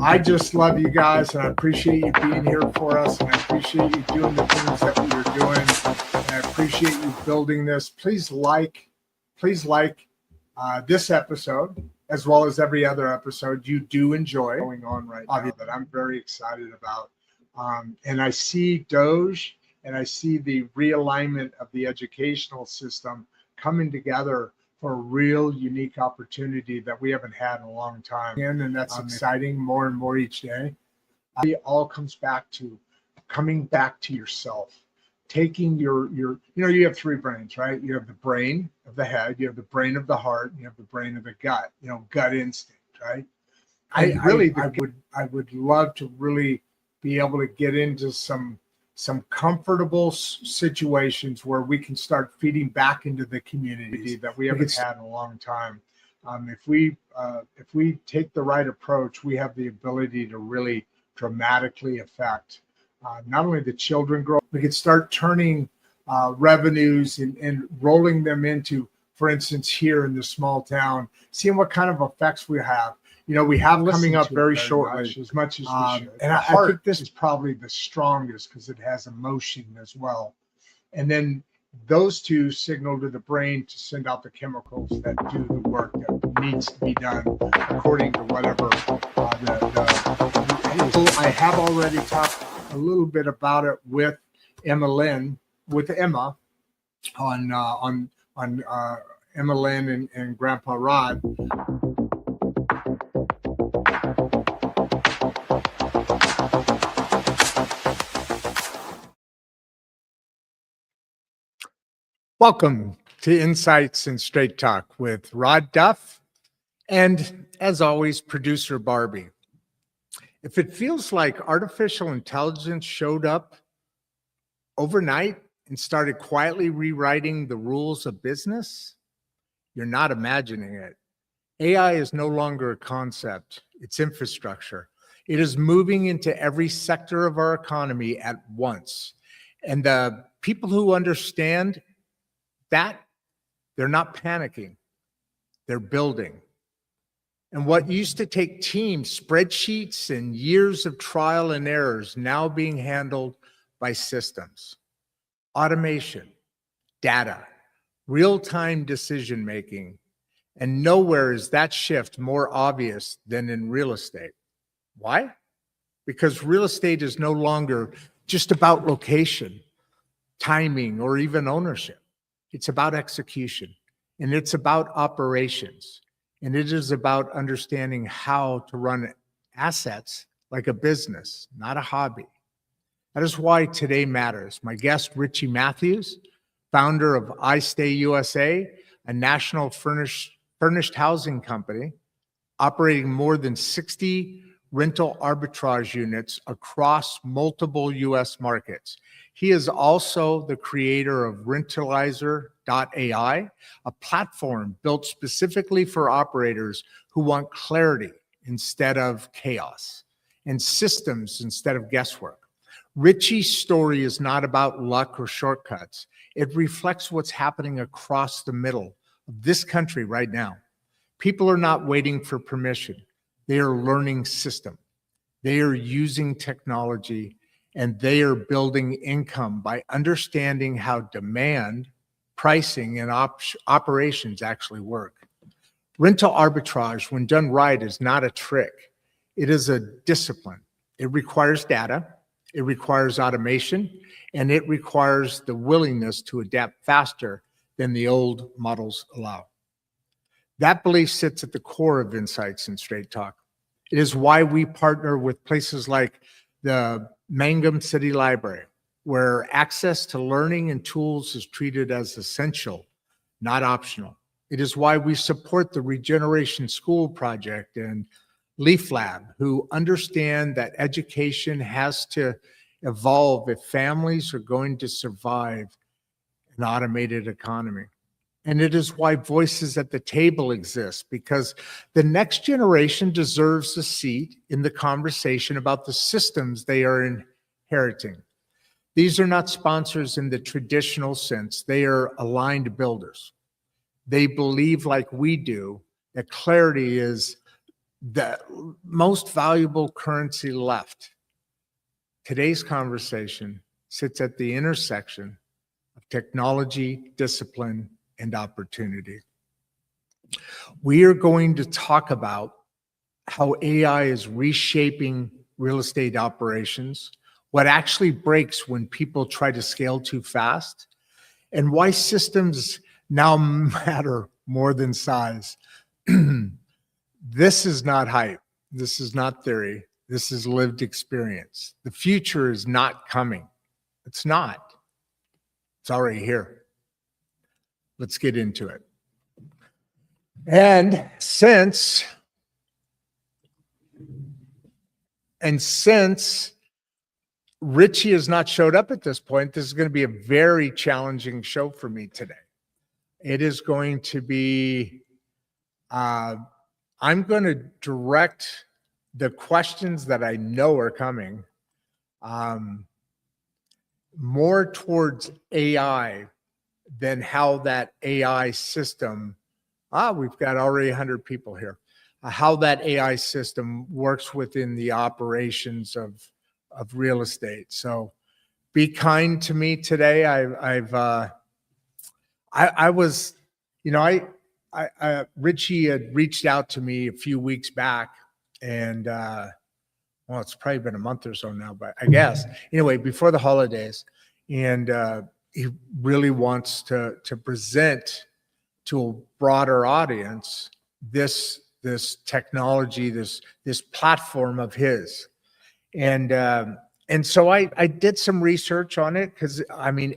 I just love you guys, and I appreciate you being here for us, and I appreciate you doing the things that we are doing, and I appreciate you building this. Please like this episode, as well as every other episode you do enjoy going on right now that I'm very excited about. And I see Doge, and I see the realignment of the educational system coming together for a real unique opportunity that we haven't had in a long time. And that's exciting more and more each day. It all comes back to coming back to yourself, taking your, you have three brains, right? You have the brain of the head, you have the brain of the heart, and you have the brain of the gut, gut instinct, right? I would love to really be able to get into some comfortable situations where we can start feeding back into the community that we haven't had in a long time. If we take the right approach, we have the ability to really dramatically affect not only the children growth, we could start turning revenues and rolling them into, for instance, here in this small town, seeing what kind of effects we have. We have coming up very shortly, as much as we should. And I think this is probably the strongest because it has emotion as well. And then those two signal to the brain to send out the chemicals that do the work that needs to be done according to whatever I have already talked a little bit about it with Emma on Emma Lynn and Grandpa Rod. Welcome to Insights and Straight Talk with Rod Duff and, as always, producer Barbie. If it feels like artificial intelligence showed up overnight and started quietly rewriting the rules of business, you're not imagining it. AI is no longer a concept, it's infrastructure. It is moving into every sector of our economy at once. And the people who understand that, they're not panicking, they're building. And what used to take teams, spreadsheets, and years of trial and errors now being handled by systems. Automation, data, real-time decision-making, and nowhere is that shift more obvious than in real estate. Why? Because real estate is no longer just about location, timing, or even ownership. It's about execution, and it's about operations, and it is about understanding how to run assets like a business, not a hobby. That is why today matters. My guest, Richie Matthews, founder of iStay USA, a national furnished housing company operating more than 60 rental arbitrage units across multiple U.S. markets. He is also the creator of Rentalizer.ai, a platform built specifically for operators who want clarity instead of chaos and systems instead of guesswork. Richie's story is not about luck or shortcuts. It reflects what's happening across the middle of this country right now. People are not waiting for permission. They are learning system. They are using technology, and they are building income by understanding how demand, pricing, and operations actually work. Rental arbitrage, when done right, is not a trick. It is a discipline. It requires data, it requires automation, and it requires the willingness to adapt faster than the old models allow. That belief sits at the core of Insights and Straight Talk. It is why we partner with places like the Mangum City Library, where access to learning and tools is treated as essential, not optional. It is why we support the Regeneration School Project and Leaf Lab, who understand that education has to evolve if families are going to survive an automated economy. And it is why Voices at the Table exist, because the next generation deserves a seat in the conversation about the systems they are inheriting. These are not sponsors in the traditional sense. They are aligned builders. They believe, like we do, that clarity is the most valuable currency left. Today's conversation sits at the intersection of technology, discipline, and opportunity. We are going to talk about how AI is reshaping real estate operations, what actually breaks when people try to scale too fast, and why systems now matter more than size. This is not hype. This is not theory. This is lived experience. The future is not coming. It's not. It's already here. Let's get into it. And since Richie has not showed up at this point, this is going to be a very challenging show for me today. It is going to be, I'm going to direct the questions that I know are coming more towards AI than how that AI system, we've got already 100 people here, how that AI system works within the operations of real estate. So be kind to me today. Richie had reached out to me a few weeks back, and well, it's probably been a month or so now, but I guess anyway, before the holidays, and he really wants to present to a broader audience this technology, this platform of his. And so I did some research on it, because I mean,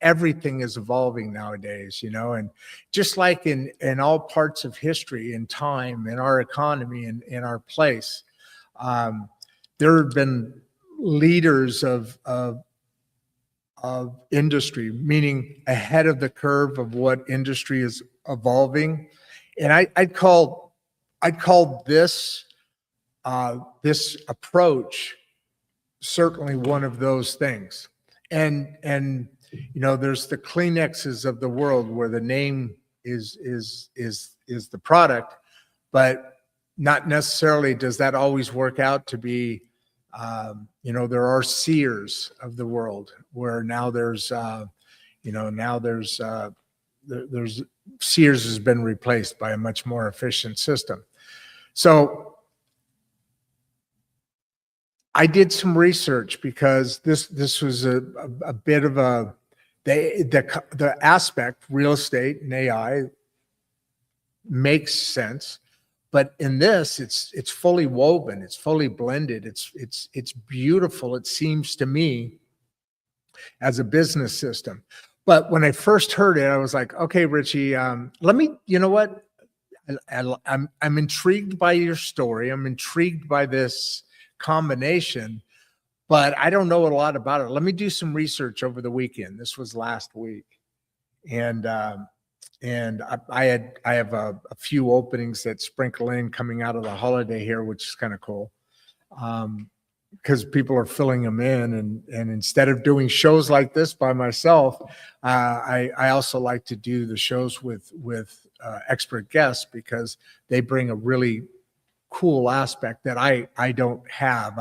everything is evolving nowadays, and just like in all parts of history and time, in our economy and in our place, there have been leaders of industry, meaning ahead of the curve of what industry is evolving. And I'd call this approach certainly one of those things. And there's the Kleenexes of the world, where the name is the product, but not necessarily does that always work out to be. There are Sears of the world, where now there's Sears has been replaced by a much more efficient system. So I did some research, because this was a bit of the aspect, real estate and AI makes sense, but in this, it's fully woven, it's fully blended, it's beautiful. It seems to me, as a business system. But when I first heard it, I was like, okay, Richie, let me, you know what? I'm intrigued by your story. I'm intrigued by this combination, but I don't know a lot about it. Let me do some research over the weekend. This was last week. And I have a few openings that sprinkle in coming out of the holiday here, which is kind of cool. Because people are filling them in, and instead of doing shows like this by myself, I also like to do the shows with expert guests, because they bring a really cool aspect that I don't have.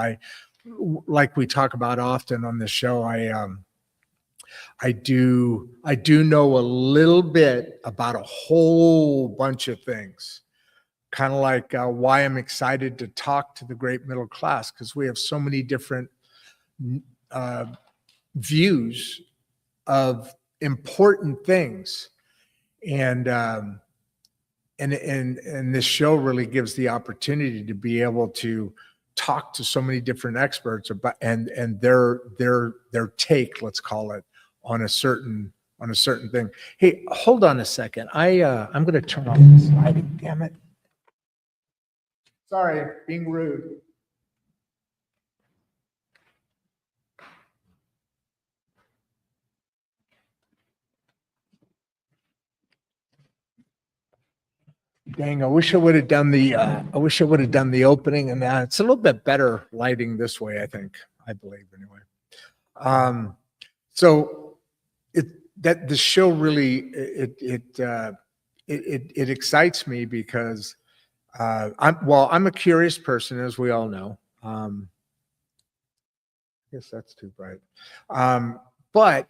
Like we talk about often on this show, I do know a little bit about a whole bunch of things. Kind of like why I'm excited to talk to the great middle class, because we have so many different views of important things, and this show really gives the opportunity to be able to talk to so many different experts about and their take, let's call it, on a certain thing. Hey, hold on a second. I'm going to turn off this lighting. Damn it. Sorry, being rude. Dang, I wish I would have done the opening, and it's a little bit better lighting this way, I believe anyway. So the show really it excites me, because I'm a curious person, as we all know. I guess that's too bright. But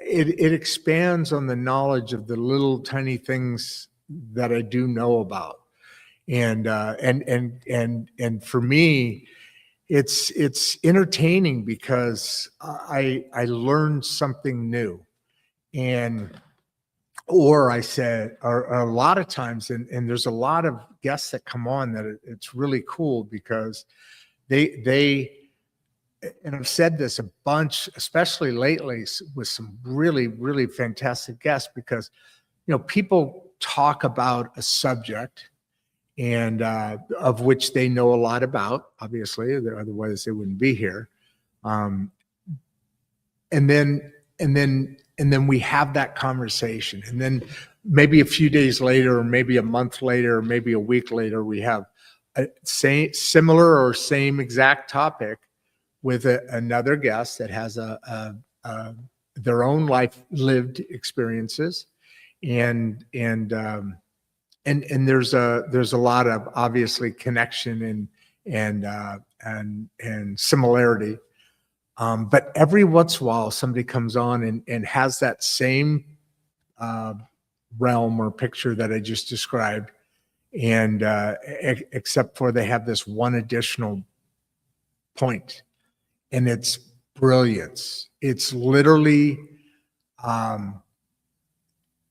it expands on the knowledge of the little tiny things that I do know about. And for me, it's entertaining because I learned something new. And or I said, or a lot of times, and there's a lot of guests that come on that it's really cool because they and I've said this a bunch, especially lately with some really, really fantastic guests, because, people talk about a subject and of which they know a lot about, obviously, otherwise they wouldn't be here. Um, and then we have that conversation. And then maybe a few days later, or maybe a month later, or maybe a week later, we have a similar or same exact topic with another guest that has their own life lived experiences, and there's a lot of obviously connection and similarity. But every once in a while, somebody comes on and has that same realm or picture that I just described, and except for they have this one additional point. And it's brilliance. It's literally,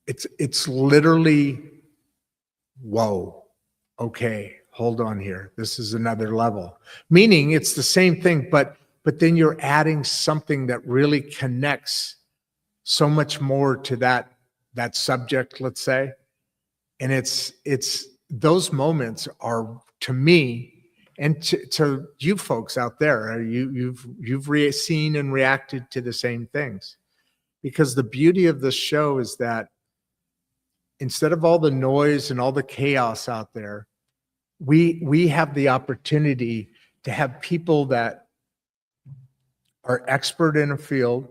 it's literally, whoa, okay, hold on here. This is another level. Meaning it's the same thing, but then you're adding something that really connects so much more to that subject, let's say. And it's those moments are, to me, and to you folks out there, you've seen and reacted to the same things, because the beauty of this show is that instead of all the noise and all the chaos out there, we have the opportunity to have people that are expert in a field,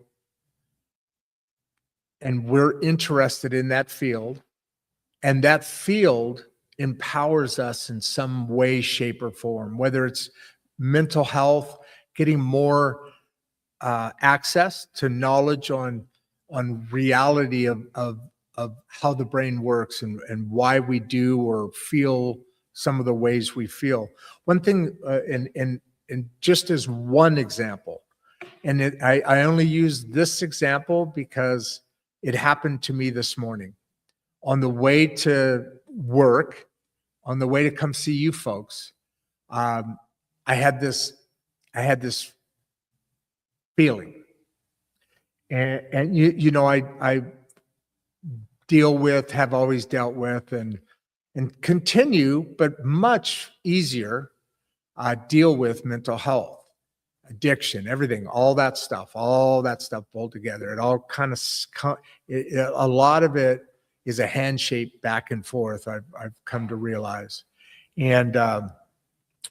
and we're interested in that field, and that field empowers us in some way, shape, or form, whether it's mental health, getting more access to knowledge on reality of how the brain works and why we do or feel some of the ways we feel. One thing, and just as one example, and I only use this example because it happened to me this morning on the way to work, on the way to come see you folks. I had this feeling, and I deal with, have always dealt with, and continue, but much easier, deal with mental health, addiction, everything, all that stuff pulled together. It all kind of, a lot of it is a handshake back and forth, I've come to realize. And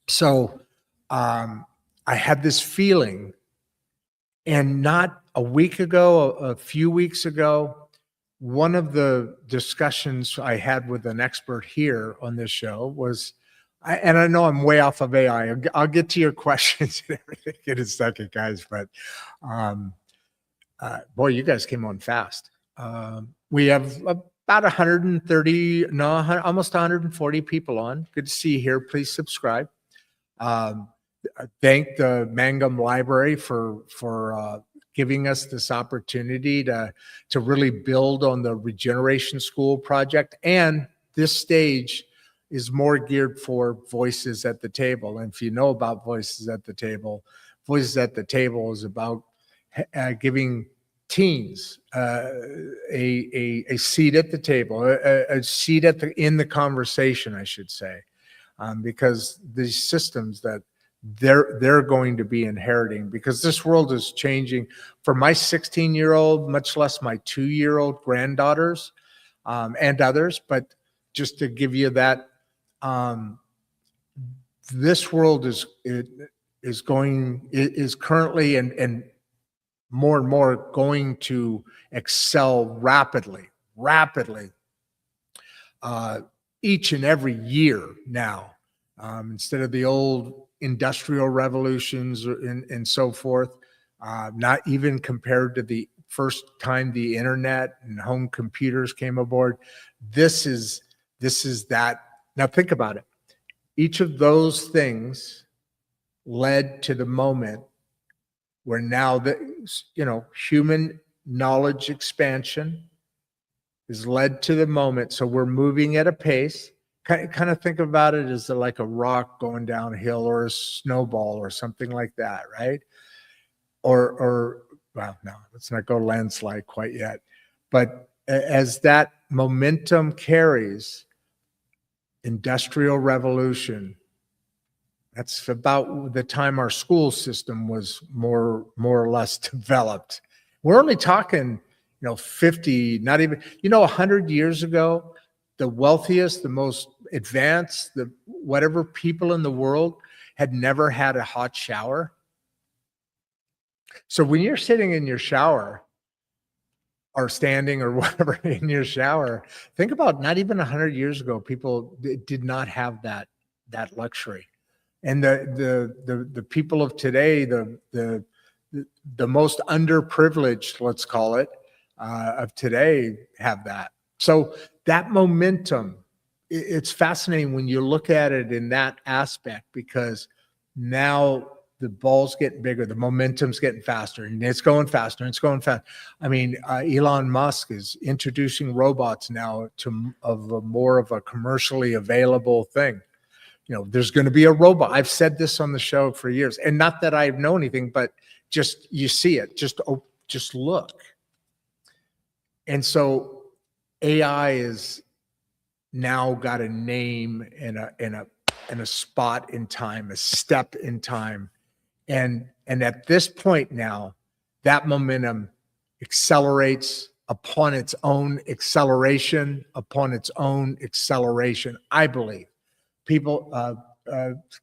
so I had this feeling, and not a week ago, a few weeks ago, one of the discussions I had with an expert here on this show was, and I know I'm way off of AI. I'll get to your questions and everything in a second, guys. But boy, you guys came on fast. We have about 130, no, almost 140 people on. Good to see you here. Please subscribe. Thank the Mangum Library for giving us this opportunity to really build on the Regeneration School project. And this stage is more geared for voices at the table. And if you know about voices at the table is about giving teens a seat at the table, a seat in the conversation, I should say, because these systems that they're going to be inheriting, because this world is changing for my 16-year-old, much less my 2-year-old granddaughters and others. But just to give you that, this world is currently and more going to excel rapidly. each and every year now, instead of the old industrial revolutions and so forth, not even compared to the first time the internet and home computers came aboard. This is that. Now think about it. Each of those things led to the moment where now human knowledge expansion has led to the moment. So we're moving at a pace. Kind of think about it as like a rock going downhill or a snowball or something like that, right? Or well, no, let's not go landslide quite yet. But as that momentum carries, industrial revolution, that's about the time our school system was more or less developed. We're only talking, 50, not even, 100 years ago, the wealthiest, the most advanced, the whatever people in the world had never had a hot shower. So when you're sitting in your shower or standing or whatever in your shower, think about not even 100 years ago, people did not have that luxury. And the people of today, the most underprivileged, let's call it, of today have that. So that momentum, it's fascinating when you look at it in that aspect, because now the ball's getting bigger, the momentum's getting faster, and it's going faster, and it's going fast. I mean, Elon Musk is introducing robots now more of a commercially available thing. There's going to be a robot. I've said this on the show for years, and not that I know anything, but just you see it. Just look. And so AI is now got a name and a spot in time, a step in time, and at this point now, that momentum accelerates upon its own acceleration, I believe. People,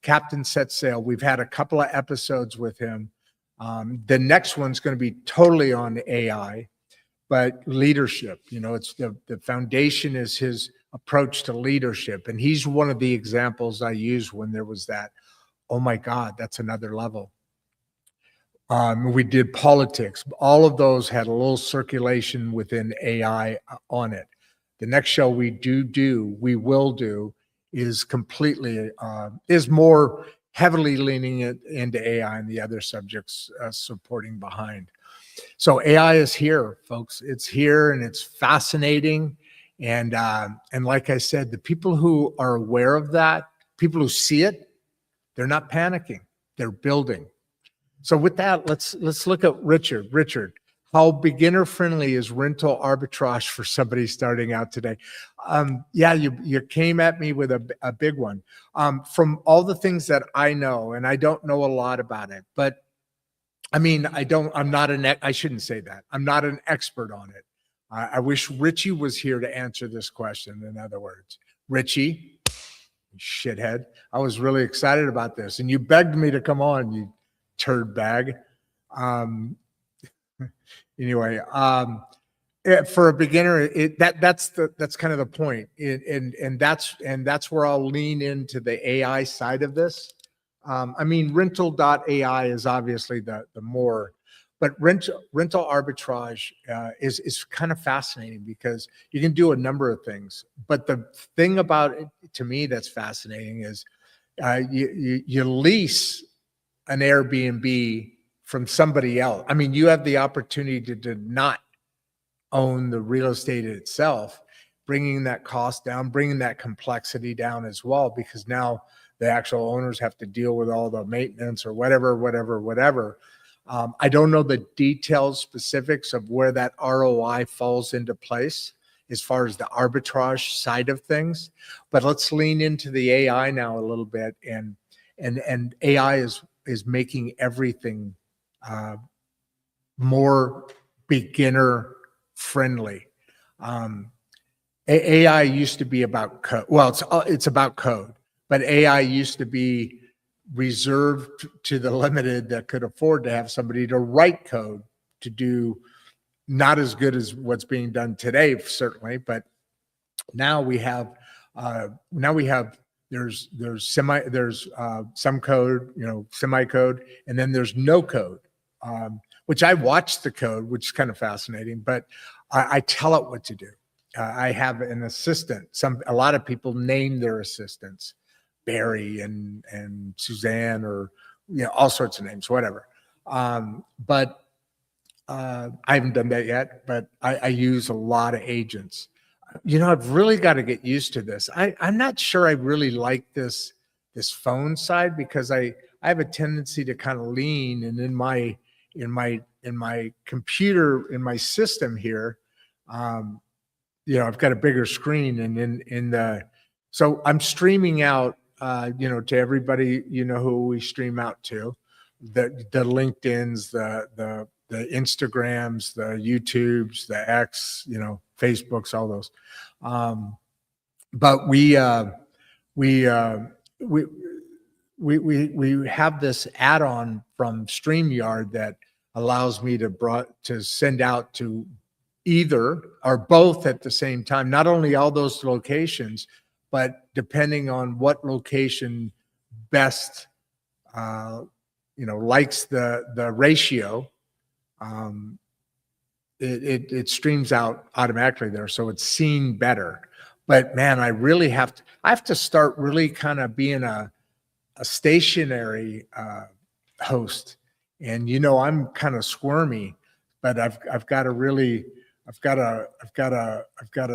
Captain Set Sail, we've had a couple of episodes with him. The next one's going to be totally on AI, but leadership, it's the foundation is his approach to leadership. And he's one of the examples I used when there was that, oh my God, that's another level. We did politics. All of those had a little circulation within AI on it. The next show we will do is completely, is more heavily leaning into AI and the other subjects supporting behind. So AI is here, folks. It's here and it's fascinating. And like I said, the people who are aware of that, people who see it, they're not panicking. They're building. So with that, let's look at Richard. Richard, how beginner friendly is rental arbitrage for somebody starting out today? Yeah, you came at me with a big one. From all the things that I know, and I don't know a lot about it, but I mean, I shouldn't say that. I'm not an expert on it. I wish Richie was here to answer this question. In other words, Richie, shithead, I was really excited about this, and you begged me to come on, you turd bag. Anyway, for a beginner, that's kind of the point, and that's where I'll lean into the AI side of this. I mean, rental.ai is obviously the more, but rental arbitrage is kind of fascinating because you can do a number of things. But the thing about it, to me, that's fascinating is you lease an Airbnb from somebody else. I mean, you have the opportunity to not own the real estate itself, bringing that cost down, bringing that complexity down as well, because now the actual owners have to deal with all the maintenance or whatever. I don't know the details, specifics of where that ROI falls into place as far as the arbitrage side of things, but let's lean into the AI now a little bit, and AI is making everything more beginner friendly. AI used to be about code. Well, it's about code, but AI used to be reserved to the limited that could afford to have somebody to write code to do not as good as what's being done today, certainly, but now we have Now we have there's some code, semi-code, and then there's no code, which I watch the code, which is kind of fascinating, but I tell it what to do. I have an assistant. A lot of people name their assistants Barry and Suzanne, or all sorts of names, whatever. But I haven't done that yet, but I use a lot of agents. I've really got to get used to this. I'm not sure I really like this phone side, because I have a tendency to kind of lean, and in my computer, in my system here, I've got a bigger screen, and so I'm streaming out, to everybody, who we stream out to, the LinkedIn's, the Instagrams, the YouTubes, the X, Facebooks, all those. But we have this add-on from StreamYard that allows me to send out to either or both at the same time, not only all those locations, but depending on what location best, likes the ratio, it streams out automatically there, so it's seen better. But man, I have to start really kind of being a stationary host, and I'm kind of squirmy, but I've got to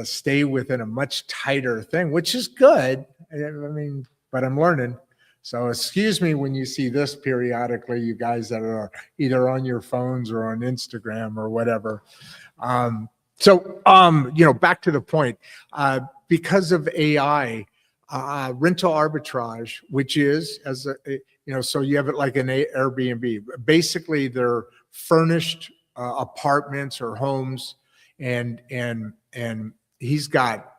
stay within a much tighter thing, which is good. I mean, but I'm learning. So excuse me when you see this periodically, you guys that are either on your phones or on Instagram or whatever. Back to the point, because of AI, rental arbitrage, which is so you have it like an Airbnb. Basically, they're furnished apartments or homes, and he's got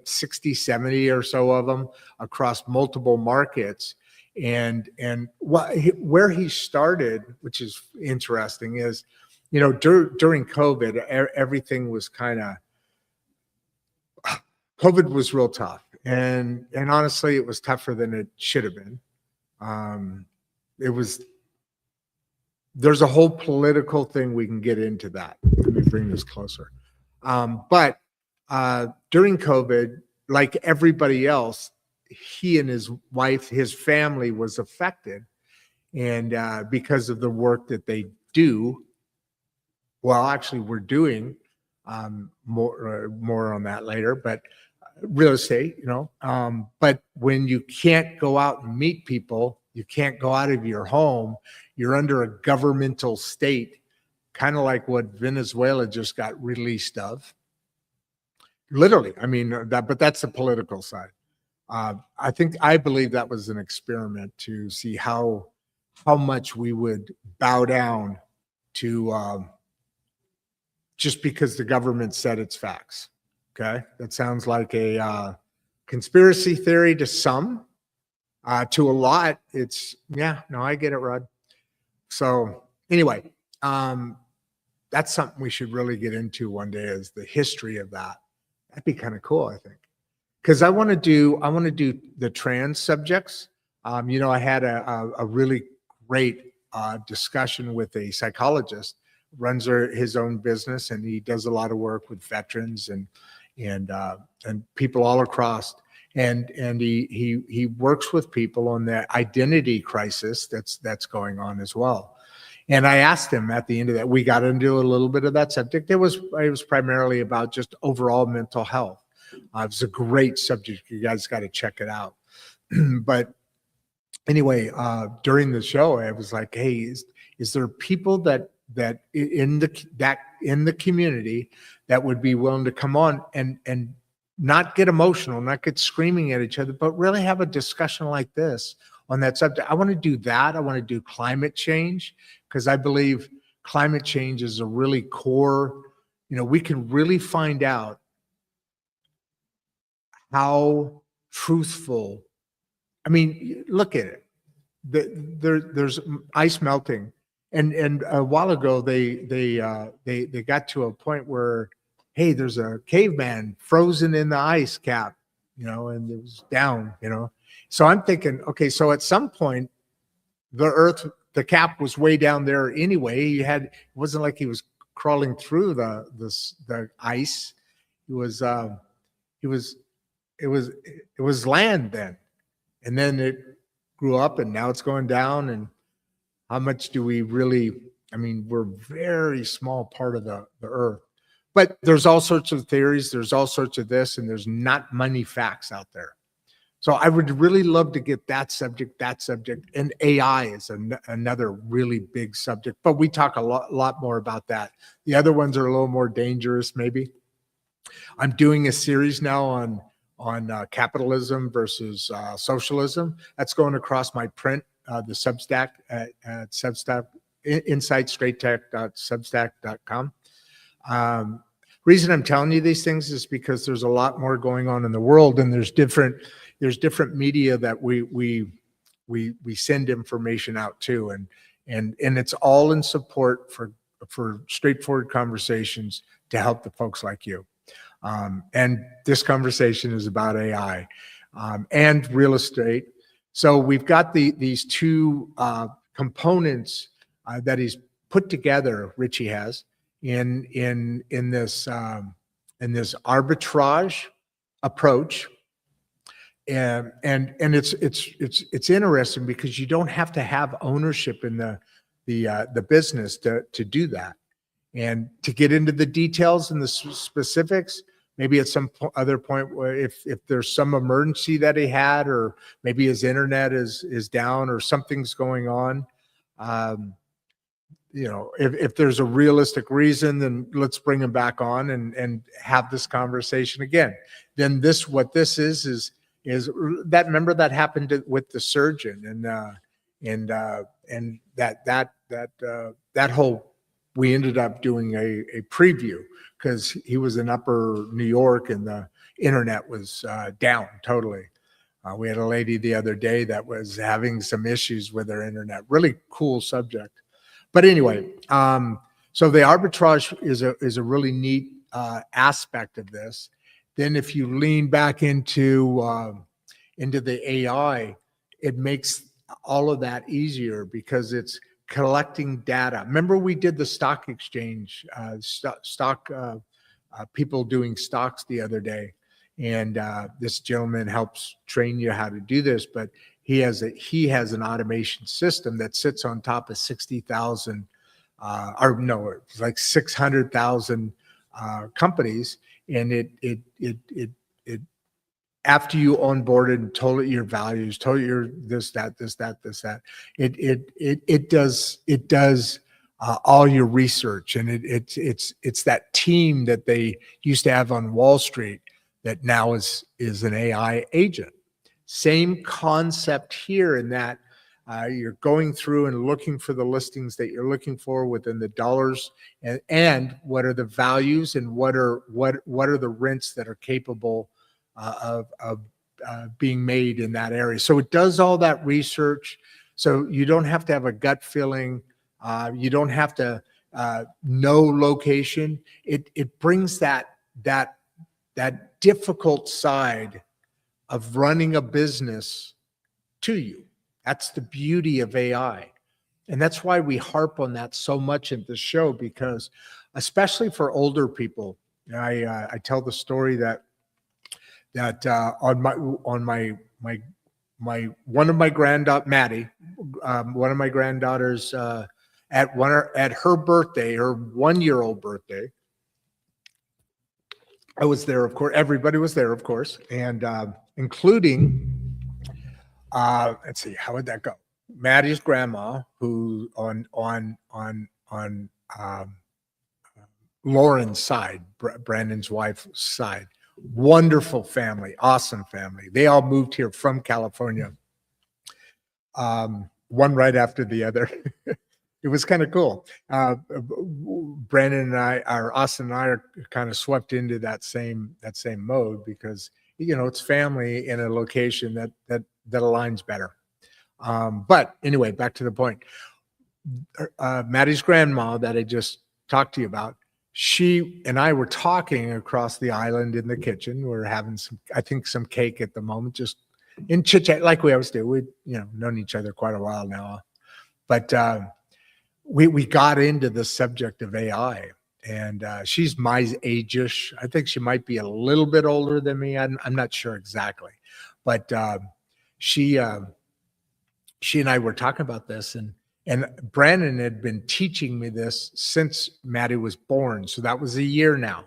60, 70 or so of them across multiple markets. And where he started, which is interesting, is during COVID, everything was COVID was real tough, and honestly, it was tougher than it should have been. There's a whole political thing, we can get into that. Let me bring this closer. But during COVID, like everybody else, he and his wife, his family was affected. And because of the work that they do, well, actually we're doing more on that later, but real estate, but when you can't go out and meet people, you can't go out of your home, you're under a governmental state, kind of like what Venezuela just got released of. Literally, I mean, but that's the political side. I believe that was an experiment to see how much we would bow down to just because the government said it's facts. Okay, that sounds like a conspiracy theory to some. To a lot, it's I get it, Rod. So anyway, that's something we should really get into one day, is the history of that. That'd be kind of cool, I think, because I want to do the trans subjects. I had a really great discussion with a psychologist, runs his own business, and he does a lot of work with veterans and people all across. And he works with people on the identity crisis that's going on as well. And I asked him at the end of that, we got into a little bit of that subject. It was primarily about just overall mental health. It's a great subject. You guys got to check it out. But anyway, during the show, I was like, hey, is there people that in the community that would be willing to come on and not get emotional, not get screaming at each other, but really have a discussion like this on that subject? I want to do that. I want to do climate change, because I believe climate change is a really core, we can really find out how truthful. I mean, look at it. There's ice melting, and a while ago they got to a point where, hey, there's a caveman frozen in the ice cap, and it was down, So I'm thinking, okay, so at some point, the cap was way down there anyway. It wasn't like he was crawling through the ice. It was, it was, it was land then. And then it grew up and now it's going down. And how much do we really, we're a very small part of the earth. But there's all sorts of theories, there's all sorts of this, and there's not many facts out there. So I would really love to get that subject, and AI is another really big subject, but we talk a lot more about that. The other ones are a little more dangerous, maybe. I'm doing a series now on capitalism versus socialism. That's going across my print, the Substack at Substack, insightstraighttalk.substack.com. Reason I'm telling you these things is because there's a lot more going on in the world, and there's different media that we send information out to, and it's all in support for straightforward conversations to help the folks like you. And this conversation is about AI and real estate. So we've got these two components that he's put together. Richie has in this arbitrage approach, and it's interesting because you don't have to have ownership in the business to do that. And to get into the details and the specifics, maybe at some other point, where if there's some emergency that he had, or maybe his internet is down or something's going on, if there's a realistic reason, then let's bring him back on and have this conversation again. Then what this is that, remember that happened with the surgeon, and that whole, we ended up doing a preview because he was in upper New York and the internet was down totally. We had a lady the other day that was having some issues with her internet. Really cool subject. But anyway, so the arbitrage is a really neat aspect of this. Then if you lean back into the AI, it makes all of that easier because it's collecting data. Remember, we did the stock exchange, people doing stocks the other day, and this gentleman helps train you how to do this, but he has an automation system that sits on top of 60,000 or no, it's like 600,000 companies, and it after you onboarded and told it your values, told it your this, that, it does all your research, and it's that team that they used to have on Wall Street that now is an AI agent. Same concept here, in that you're going through and looking for the listings that you're looking for within the dollars, and what are the values, and what are the rents that are capable of being made in that area. So it does all that research. So you don't have to have a gut feeling. You don't have to know location. It brings that difficult side of running a business to you. That's the beauty of AI. And that's why we harp on that so much in this show, because especially for older people, I tell the story that on my one of my granddaughter, Maddie, one of my granddaughters, at her birthday, her 1-year-old birthday, I was there, of course. Everybody was there, of course, and including, let's see, how would that go? Maddie's grandma, who on Lauren's side, Brandon's wife's side, wonderful family, awesome family. They all moved here from California, one right after the other. It was kind of cool. Brandon and Austin and I are kind of swept into that same mode, because it's family in a location that aligns better. But anyway, back to the point. Maddie's grandma that I just talked to you about, she and I were talking across the island in the kitchen. We're having some cake at the moment, just in chit chat like we always do. We, known each other quite a while now, but we got into the subject of AI, and she's my age-ish. I think she might be a little bit older than me. I'm not sure exactly, but she and I were talking about this, and Brandon had been teaching me this since Maddie was born. So that was a year now.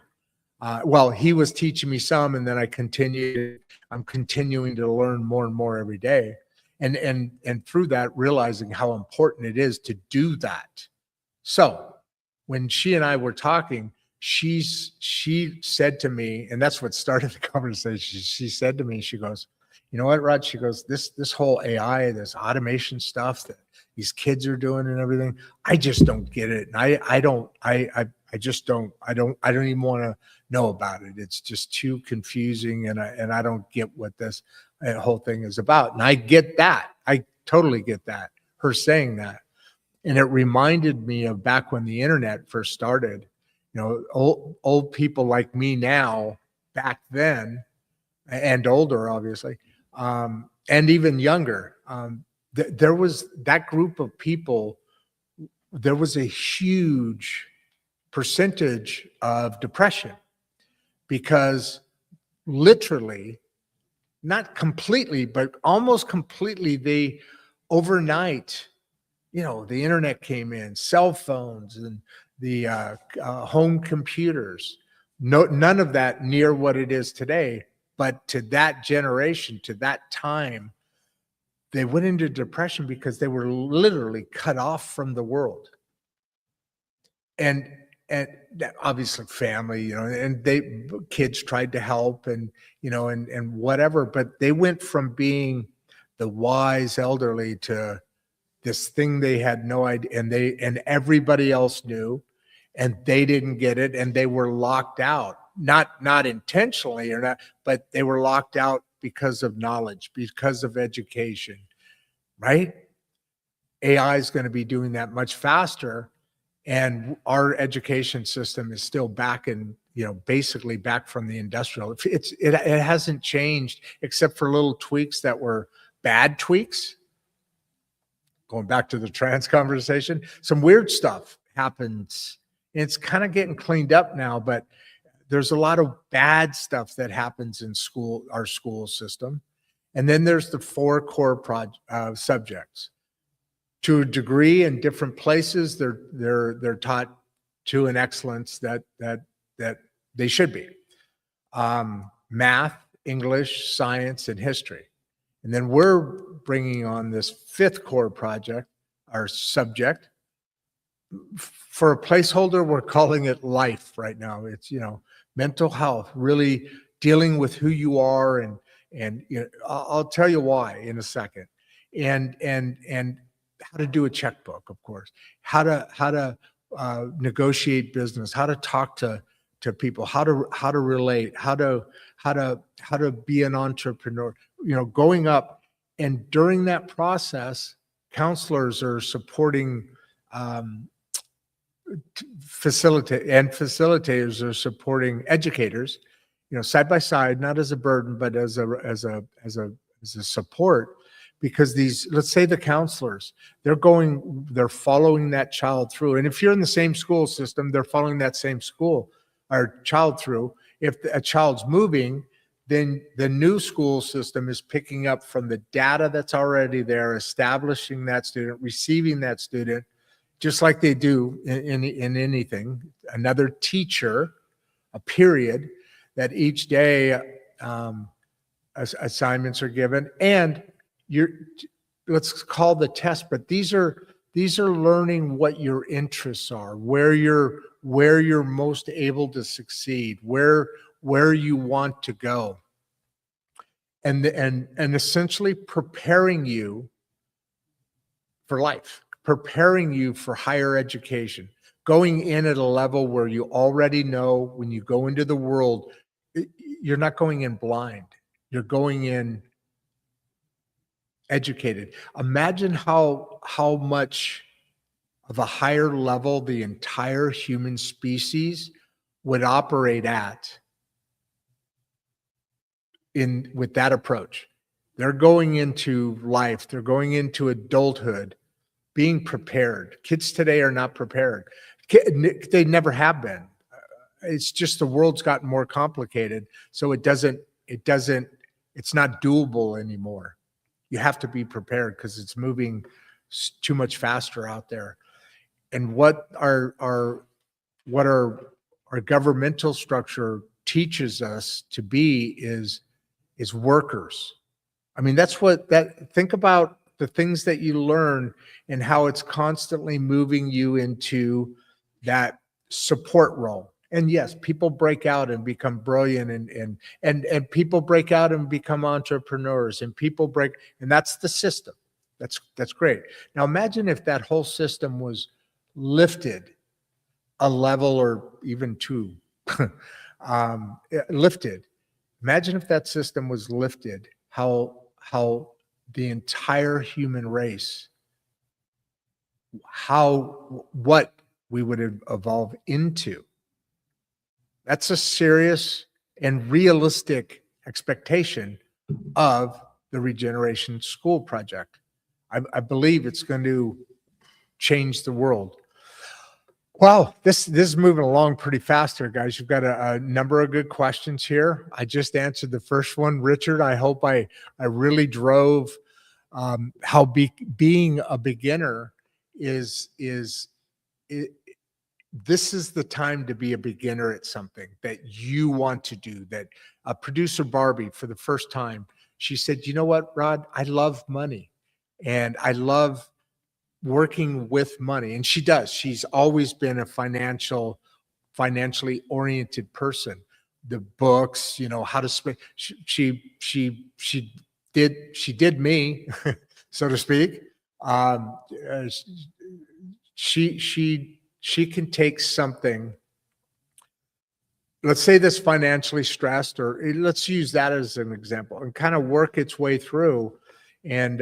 Well, he was teaching me some, and then I'm continuing to learn more and more every day. And through that, realizing how important it is to do that. So when she and I were talking, she said to me, and that's what started the conversation. She said to me, she goes, "You know what, Rod?" She goes, this whole AI, this automation stuff that these kids are doing and everything, I just don't get it. And I don't even want to know about it. It's just too confusing, and I don't get what this whole thing is about. And I get that. I totally get that, her saying that. And it reminded me of back when the internet first started. Old people like me now, back then, and older, obviously, and even younger. There was that group of people. There was a huge percentage of depression because literally, not completely, but almost completely, they overnight, the internet came in, cell phones and the home computers. None of that near what it is today. But to that generation, to that time, they went into depression because they were literally cut off from the world. And obviously family, and kids tried to help and whatever, but they went from being the wise elderly to this thing they had no idea, and everybody else knew, and they didn't get it, and they were locked out, not intentionally or not, but they were locked out because of knowledge, because of education, right? AI is going to be doing that much faster, and our education system is still back in, basically back from the industrial. It hasn't changed except for little tweaks that were bad tweaks. Going back to the trans conversation, some weird stuff happens. It's kind of getting cleaned up now, but there's a lot of bad stuff that happens in our school system. And then there's the 4 core subjects. To a degree, in different places, they're taught to an excellence that they should be. Math, English, science, and history. And then we're bringing on this 5th core project, our subject. For a placeholder, we're calling it life right now. It's, mental health, really dealing with who you are, and I'll tell you why in a second. And how to do a checkbook, of course, how to negotiate business, how to talk to people, how to relate, how to be an entrepreneur, going up. And during that process, counselors are supporting facilitators are supporting educators, side by side, not as a burden, but as a support. Because let's say the counselors, they're following that child through. And if you're in the same school system, they're following that same child through. If a child's moving, then the new school system is picking up from the data that's already there, establishing that student, receiving that student, just like they do in anything. Another teacher, a period, that each day assignments are given, and let's call the test, but these are learning what your interests are, where you're most able to succeed, where you want to go, and essentially preparing you for life, preparing you for higher education, going in at a level where you already know when you go into the world, you're not going in blind, you're going in educated. Imagine how much of a higher level the entire human species would operate with that approach. They're going into life, they're going into adulthood, being prepared. Kids today are not prepared. They never have been. It's just the world's gotten more complicated, so it's not doable anymore. You have to be prepared because it's moving too much faster out there. And what our governmental structure teaches us to be is workers. I mean, think about the things that you learn and how it's constantly moving you into that support role. And yes, people break out and become brilliant and people break out and become entrepreneurs and that's the system. That's great. Now imagine if that whole system was lifted a level or even two, lifted. Imagine if that system was lifted, how the entire human race, what we would evolve into. That's a serious and realistic expectation of the Regeneration School Project. I believe it's going to change the world. Wow, this is moving along pretty fast here, guys. You've got a number of good questions here. I just answered the first one, Richard. I hope I really drove how being a beginner is this is the time to be a beginner at something that you want to do. That producer Barbie, for the first time, she said, "You know what, Rod? I love money, and I love working with money." And she does. She's always been a financially oriented person. The books, how to spend. She did me, so to speak. She can take something. Let's say this financially stressed, or let's use that as an example, and kind of work its way through. And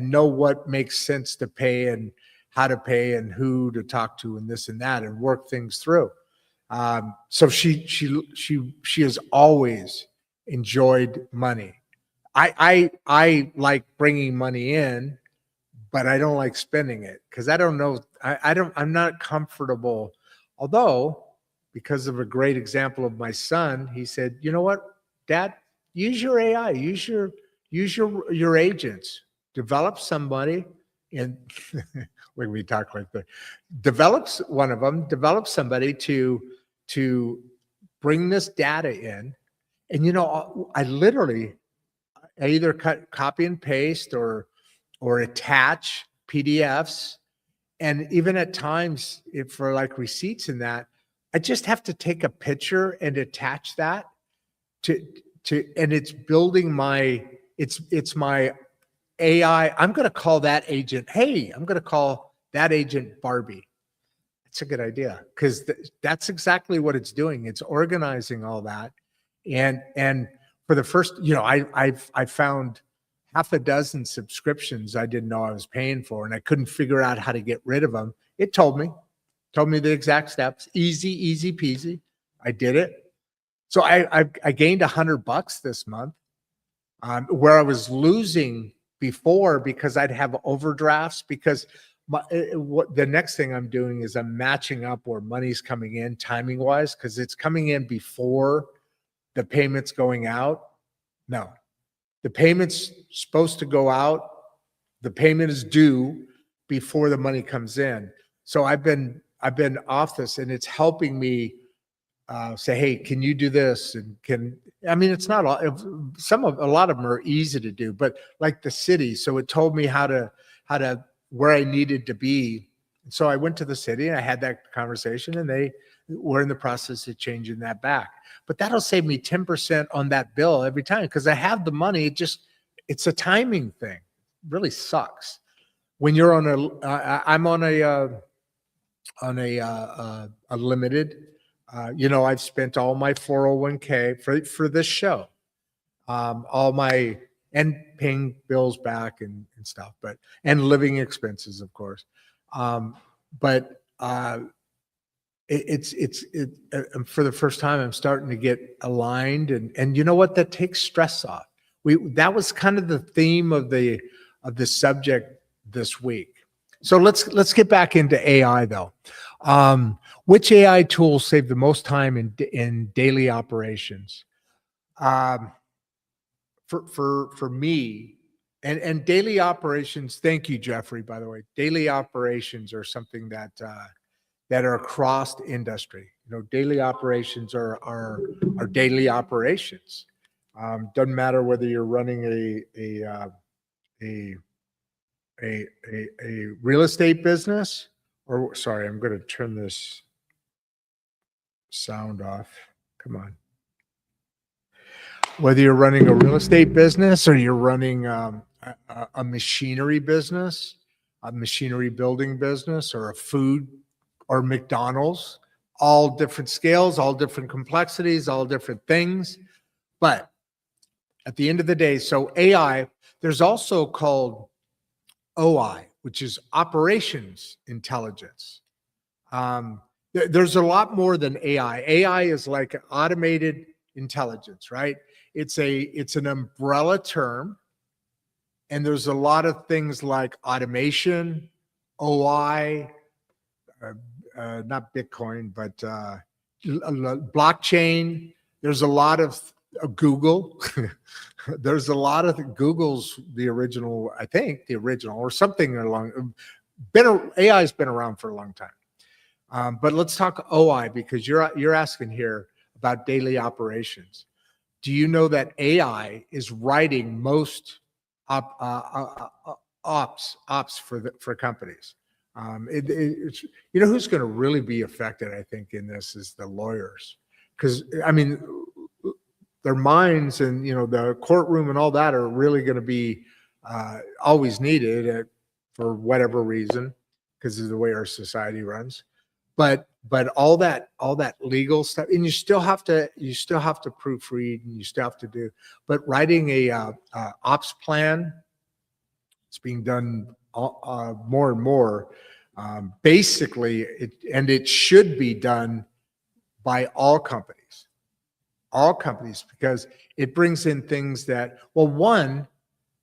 know what makes sense to pay and how to pay and who to talk to and this and that and work things through. So she has always enjoyed money. I like bringing money in, but I don't like spending it because I don't know. I'm not comfortable. Although, because of a great example of my son, he said, "You know what, Dad? Use your AI. Use your agents. Develop somebody." And when we talk like that, develop somebody to bring this data in. And I either copy and paste or attach PDFs. And even at times, for like receipts and that, I just have to take a picture and attach that and it's building it's my AI. I'm going to call that agent. Hey, I'm going to call that agent Barbie. That's a good idea because that's exactly what it's doing. It's organizing all that. And for the first, I found half a dozen subscriptions I didn't know I was paying for, and I couldn't figure out how to get rid of them. It told me the exact steps. Easy peasy. I did it. So I gained $100 this month, where I was losing before because I'd have overdrafts. Because the next thing I'm doing is I'm matching up where money's coming in timing wise, because it's coming in before the payment's going out. No, the payment's supposed to go out. The payment is due before the money comes in. So I've been off this, and it's helping me say, "Hey, can you do this?" And it's not all. A lot of them are easy to do, but like the city. So it told me how to where I needed to be. So I went to the city and I had that conversation, and they were in the process of changing that back. But that'll save me 10% on that bill every time because I have the money. It's a timing thing. It really sucks when you're I'm on a limited. I've spent all my 401k for this show, all my and paying bills back and stuff, and living expenses, of course. But for the first time, I'm starting to get aligned, and you know what? That takes stress off. That was kind of the theme of the subject this week. So let's get back into AI though. Which AI tools save the most time in daily operations? For me, and daily operations. Thank you, Jeffrey. By the way, daily operations are something that are across industry. You know, daily operations are daily operations. Doesn't matter whether you're running a real estate business, or sorry, I'm going to turn this sound off. Come on. Whether you're running a real estate business or you're running a machinery business, a machinery building business, or a food or McDonald's, all different scales, all different complexities, all different things. But at the end of the day, so AI, there's also called OI, which is operations intelligence. There's a lot more than AI. AI is like automated intelligence, right? It's an umbrella term, and there's a lot of things like automation, OI, not Bitcoin, but blockchain. There's a lot of Google. There's a lot of Google's the original, I think, the original or something along. AI has been around for a long time. But let's talk OI, because you're asking here about daily operations. Do you know that AI is writing most ops for companies? It's, you know, who's going to really be affected, I think, in this is the lawyers, because I mean, their minds and, you know, the courtroom and all that are really going to be always needed for whatever reason, because of the way our society runs. But all that legal stuff, and you still have to proofread, and you still have to do. But writing a ops plan, it's being done more and more. Basically, it should be done by all companies, because it brings in things that, well, one,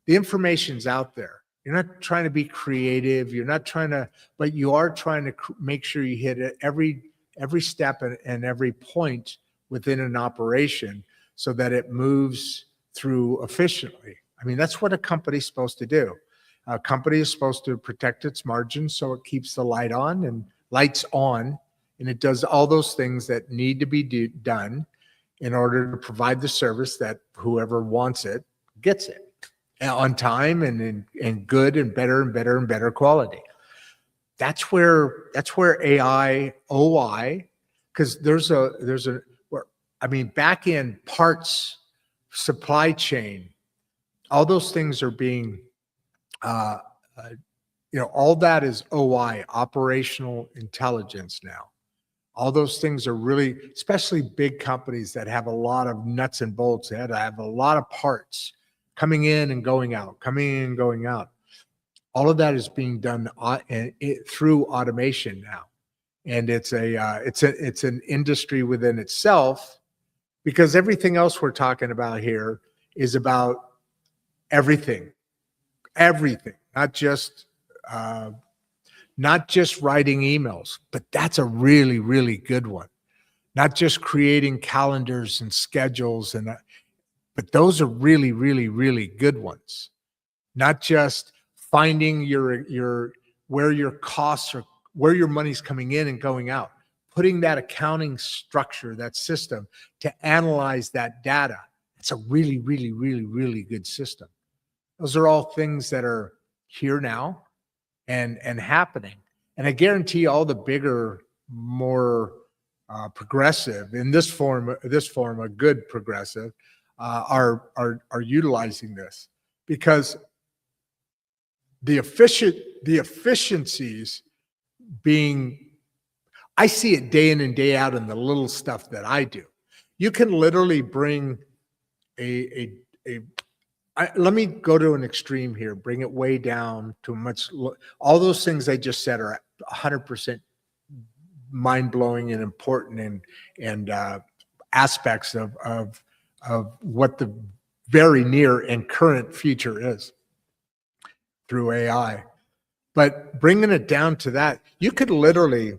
the information's out there. You're not trying to be creative. You're not trying to, but you are trying to make sure you hit it every step and every point within an operation so that it moves through efficiently. I mean, that's what a company's supposed to do. A company is supposed to protect its margins so it keeps the lights on, and it does all those things that need to be done in order to provide the service that whoever wants it gets it on time and in good and better quality. That's where AI OI, because there's a I mean, back end parts, supply chain, all those things are being you know, all that is OI, operational intelligence now. All those things are really, especially big companies that have a lot of nuts and bolts, they have a lot of parts coming in and going out, All of that is being done through automation now. And it's an industry within itself, because everything else we're talking about here is about everything, not just writing emails, but that's a really, really good one. Not just creating calendars and schedules, but those are really, really, really good ones. Not just finding where your costs are, where your money's coming in and going out, putting that accounting structure, that system to analyze that data. It's a really, really, really, really good system. Those are all things that are here now and happening. And I guarantee all the bigger, more progressive in this form, a good progressive, are utilizing this, because the efficiencies being, I see it day in and day out in the little stuff that I do. You can literally bring let me go to an extreme here, bring it way down to all those things I just said are 100% mind-blowing and important and aspects of what the very near and current future is through AI. But bringing it down to that, you could literally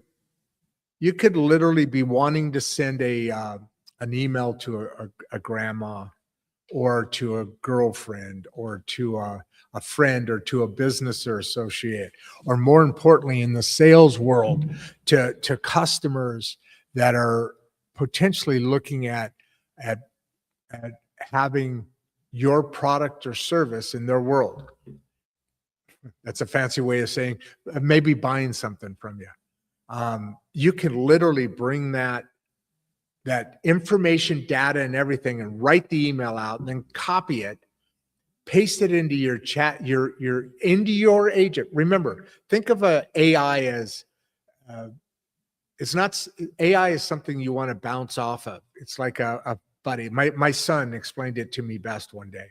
be wanting to send an email to a grandma, or to a girlfriend, or to a friend, or to a business or associate, or more importantly, in the sales world, to customers that are potentially looking at having your product or service in their world. That's a fancy way of saying maybe buying something from you. You can literally bring that information, data, and everything, and write the email out, and then copy it, paste it into your chat, into your agent. Remember, think of a AI as it's not AI is something you want to bounce off of. It's like a buddy. My son explained it to me best one day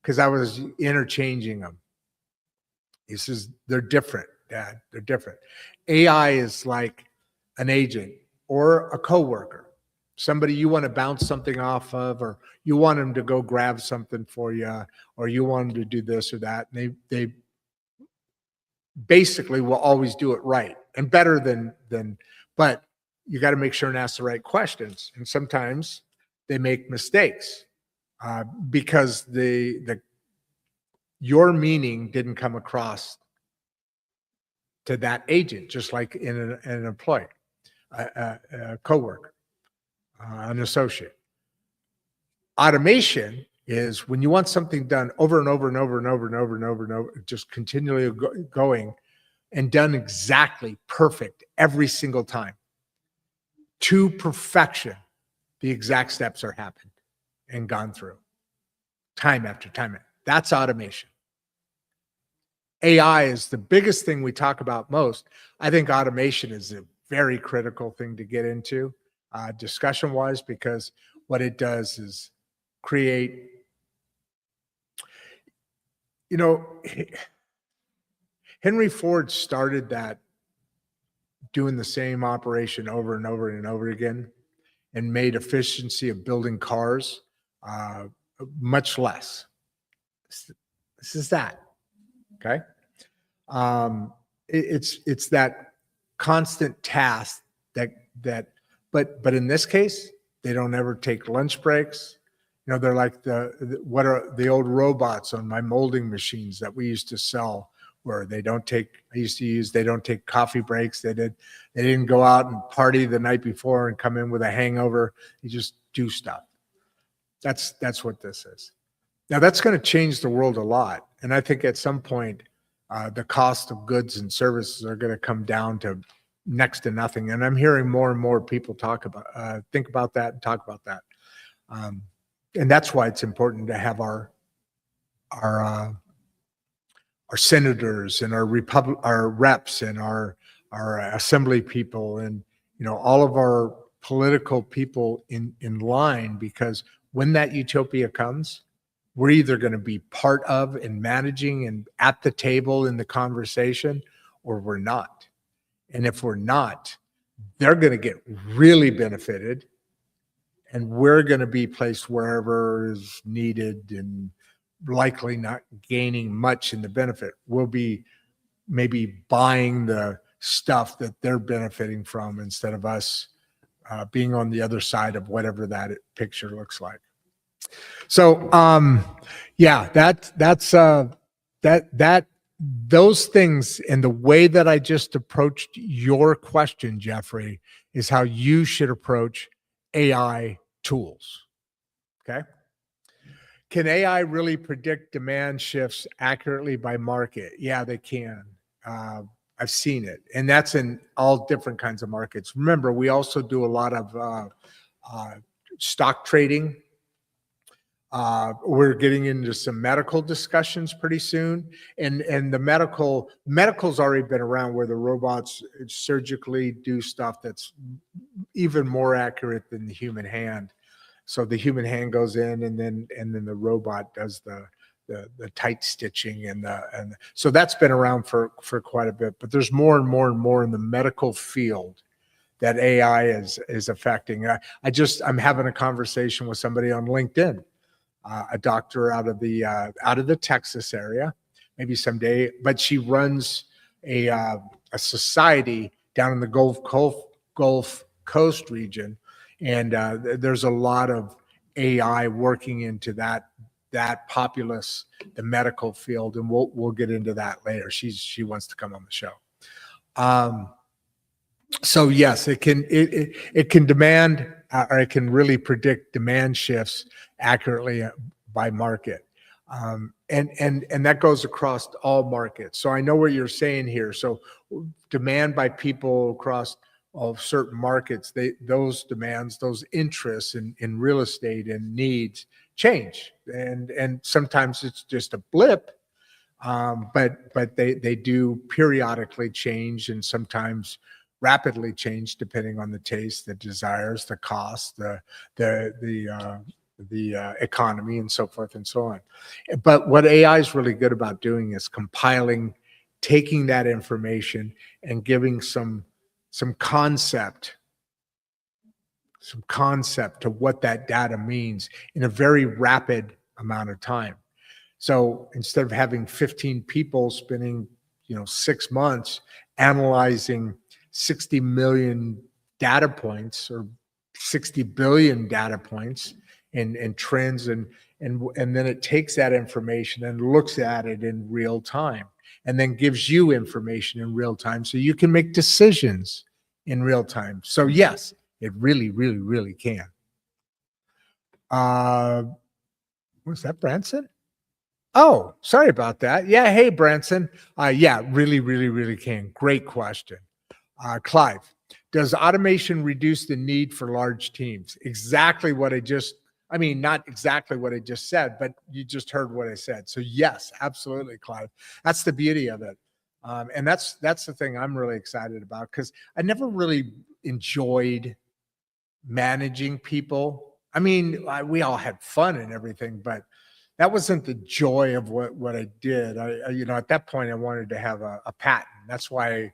because I was interchanging them. He says, they're different, Dad. They're different. AI is like an agent or a coworker, somebody you want to bounce something off of, or you want them to go grab something for you, or you want them to do this or that. And they basically will always do it right and better than, but you got to make sure and ask the right questions. And sometimes they make mistakes because your meaning didn't come across to that agent, just like in an employee, a coworker, an associate. Automation is when you want something done over and over and over and over and over and over and over, just continually going and done exactly perfect every single time to perfection. The exact steps are happened and gone through time after time. That's automation. AI is the biggest thing we talk about most. I think automation is a very critical thing to get into discussion-wise, because what it does is create, Henry Ford started that doing the same operation over and over and over again, and made efficiency of building cars much less. This is that. Okay. It's that constant task but in this case, they don't ever take lunch breaks. They're like what are the old robots on my molding machines that we used to sell, where they don't take coffee breaks. They didn't go out and party the night before and come in with a hangover. They just do stuff. That's what this is. Now that's going to change the world a lot. And I think at some point, the cost of goods and services are going to come down to next to nothing. And I'm hearing more and more people think about that and talk about that. And that's why it's important to have our senators and our reps and our assembly people and all of our political people in line, because when that utopia comes, we're either going to be part of and managing and at the table in the conversation, or we're not. And if we're not, they're going to get really benefited, and we're going to be placed wherever is needed and likely not gaining much in the benefit. We'll be maybe buying the stuff that they're benefiting from instead of us being on the other side of whatever that picture looks like. So, those things and the way that I just approached your question, Jeffrey, is how you should approach AI tools. Okay. Can AI really predict demand shifts accurately by market? Yeah, they can. I've seen it. And that's in all different kinds of markets. Remember, we also do a lot of stock trading. We're getting into some medical discussions pretty soon. And the medical's already been around, where the robots surgically do stuff that's even more accurate than the human hand. So the human hand goes in, and then the robot does the tight stitching and so that's been around for quite a bit. But there's more and more and more in the medical field that AI is affecting. I'm having a conversation with somebody on LinkedIn, a doctor out of the Texas area, maybe someday, but she runs a society down in the Gulf Coast region, and there's a lot of AI working into that populace, the medical field, and we'll get into that later. She wants to come on the show. So yes, it can demand, or it can really predict demand shifts accurately by market, and that goes across all markets. So I know what you're saying here. So demand by people across all certain markets, those demands, those interests in real estate and needs change, and sometimes it's just a blip, but they do periodically change, and sometimes rapidly change depending on the taste, the desires, the cost, the economy, and so forth and so on. But what AI is really good about doing is compiling, taking that information and giving some concept of what that data means in a very rapid amount of time. So instead of having 15 people spending 6 months analyzing 60 million data points or 60 billion data points and trends, and then it takes that information and looks at it in real time, and then gives you information in real time so you can make decisions in real time. So yes, it really, really, really can. Was that Branson? Oh, sorry about that. Yeah, hey, Branson. Yeah, really, really, really can. Great question. Clive, does automation reduce the need for large teams? Exactly what not exactly what I just said, but you just heard what I said. So yes, absolutely, Clive. That's the beauty of it. And that's the thing I'm really excited about, because I never really enjoyed managing people. I mean, we all had fun and everything, but that wasn't the joy of what I did. At that point, I wanted to have a patent. That's why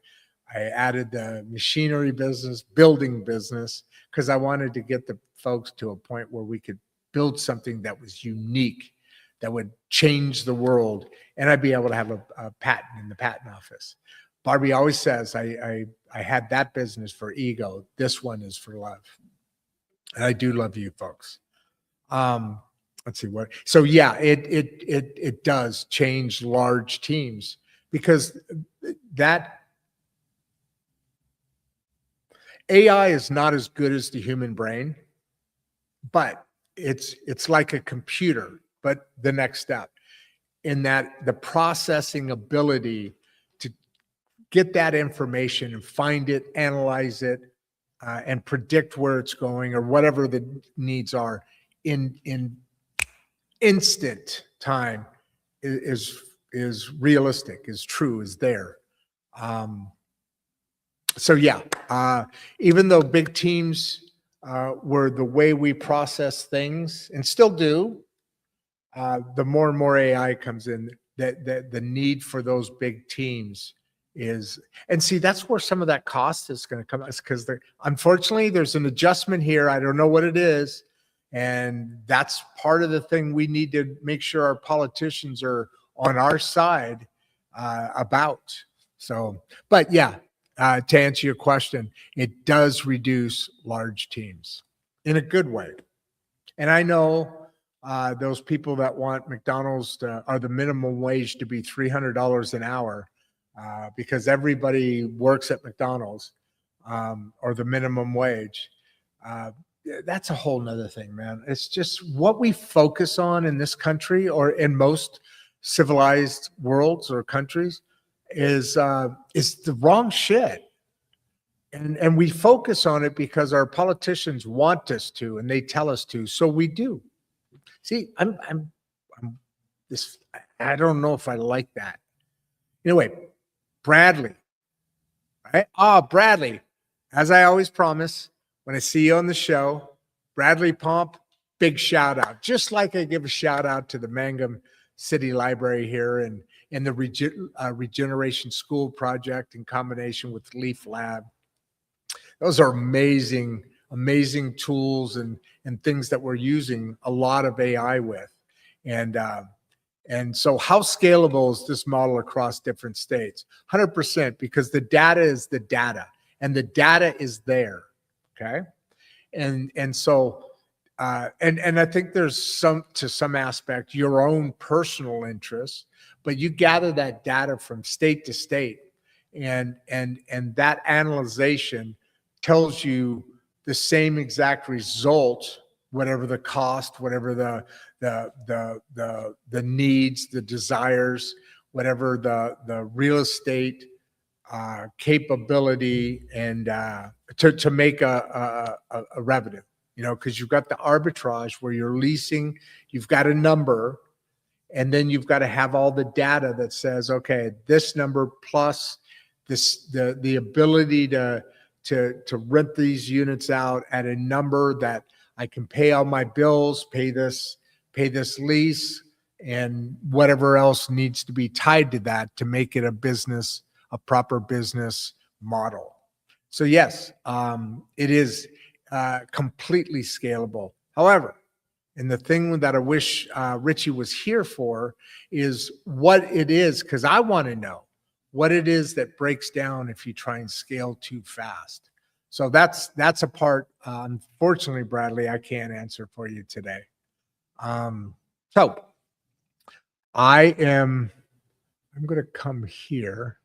I added the machinery business, building business, because I wanted to get the folks to a point where we could build something that was unique, that would change the world, and I'd be able to have a patent in the patent office. Barbie always says, I had that business for ego. This one is for love. And I do love you folks. Let's see what. So yeah, it does change large teams, because that AI is not as good as the human brain, but it's like a computer, but the next step, in that the processing ability to get that information and find it, analyze it, and predict where it's going or whatever the needs are in instant time is realistic, is true, is there. So yeah, even though big teams were the way we process things, and still do, the more and more AI comes in, that the need for those big teams is, and see, that's where some of that cost is going to come, is because unfortunately there's an adjustment here. I don't know what it is, and that's part of the thing we need to make sure our politicians are on our side about. So, but yeah, to answer your question, it does reduce large teams in a good way. And I know those people that want McDonald's or the minimum wage to be $300 an hour, because everybody works at McDonald's, or the minimum wage. That's a whole nother thing, man. It's just what we focus on in this country, or in most civilized worlds or countries, is the wrong shit. And we focus on it because our politicians want us to, and they tell us to, so we do. See, I'm this. I don't know if I like that. Anyway, Bradley. Right? Bradley. As I always promise, when I see you on the show, Bradley Pomp, big shout out. Just like I give a shout out to the Mangum City Library here, and the Regeneration School Project in combination with Leaf Lab. Those are amazing, amazing tools and things that we're using a lot of AI with. And so how scalable is this model across different states? 100%, because the data is the data and the data is there. Okay. And so, and I think there's to some aspect, your own personal interests, but you gather that data from state to state, and that analyzation tells you the same exact result, whatever the cost, whatever the needs, the desires, whatever the real estate capability, and to make a revenue, because you've got the arbitrage where you're leasing, you've got a number, and then you've got to have all the data that says, okay, this number plus this, the ability to rent these units out at a number that I can pay all my bills, pay this lease, and whatever else needs to be tied to that to make it a proper business model. So yes, it is completely scalable. However, and the thing that I wish Richie was here for is what it is, because I want to know what it is that breaks down if you try and scale too fast. So that's a part, unfortunately, Bradley, I can't answer for you today. So I'm going to come here.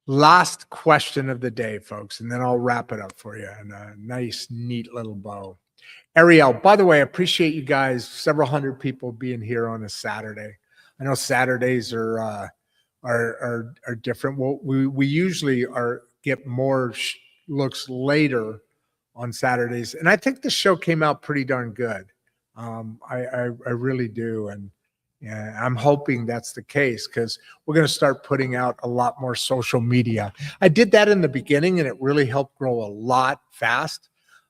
Last question of the day, folks, and then I'll wrap it up for you in a nice, neat little bow. Ariel, by the way, I appreciate you guys, several hundred people being here on a Saturday. I know Saturdays are different. Well, we usually get more looks later on Saturdays, and I think the show came out pretty darn good. I really do, and I'm hoping that's the case, because we're going to start putting out a lot more social media. I did that in the beginning, and it really helped grow a lot fast.